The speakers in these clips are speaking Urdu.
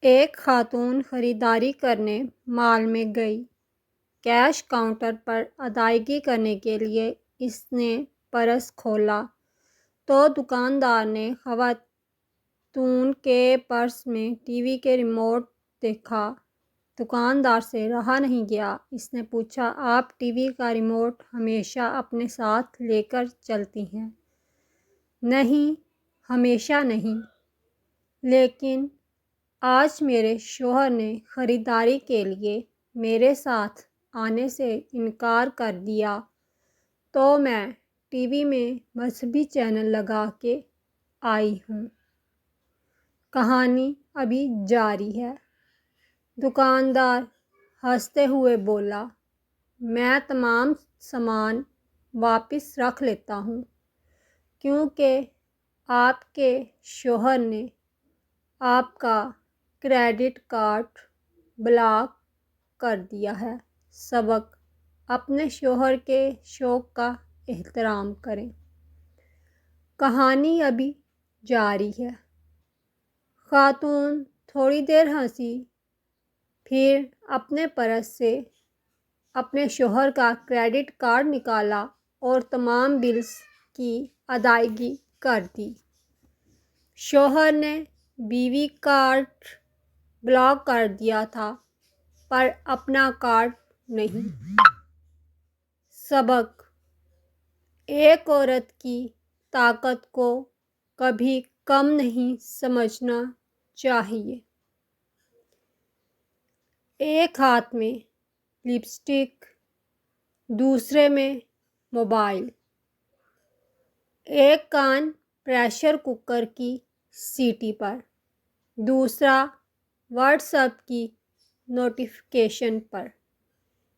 ایک خاتون خریداری کرنے مال میں گئی۔ کیش کاؤنٹر پر ادائیگی کرنے کے لیے اس نے پرس کھولا تو دکاندار نے خاتون کے پرس میں ٹی وی کے ریموٹ دیکھا۔ دکاندار سے رہا نہیں گیا۔ اس نے پوچھا، آپ ٹی وی کا ریموٹ ہمیشہ اپنے ساتھ لے کر چلتی ہیں؟ نہیں، ہمیشہ نہیں، لیکن آج میرے شوہر نے خریداری کے لیے میرے ساتھ آنے سے انکار کر دیا تو میں ٹی وی میں مذہبی چینل لگا کے آئی ہوں۔ کہانی ابھی جاری ہے۔ دکاندار ہنستے ہوئے بولا، میں تمام سامان واپس رکھ لیتا ہوں کیونکہ آپ کے شوہر نے آپ کا کریڈٹ کارڈ بلاک کر دیا ہے۔ سبق: اپنے شوہر کے شوق کا احترام کریں۔ کہانی ابھی جاری ہے۔ خاتون تھوڑی دیر ہنسی، پھر اپنے پرس سے اپنے شوہر کا کریڈٹ کارڈ نکالا اور تمام بلز کی ادائیگی کر دی۔ شوہر نے بیوی کارڈ بلاک کر دیا تھا پر اپنا کارڈ نہیں۔ سبق: ایک عورت کی طاقت کو کبھی کم نہیں سمجھنا چاہیے۔ ایک ہاتھ میں لپسٹک، دوسرے میں موبائل۔ ایک کان پریشر کوکر کی سیٹی پر، دوسرا واٹس ایپ کی نوٹیفیکیشن پر۔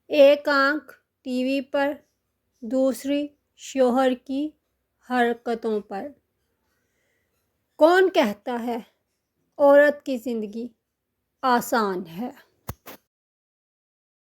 ایک آنکھ ٹی وی پر، دوسری شوہر کی حرکتوں پر۔ کون کہتا ہے عورت کی زندگی آسان ہے؟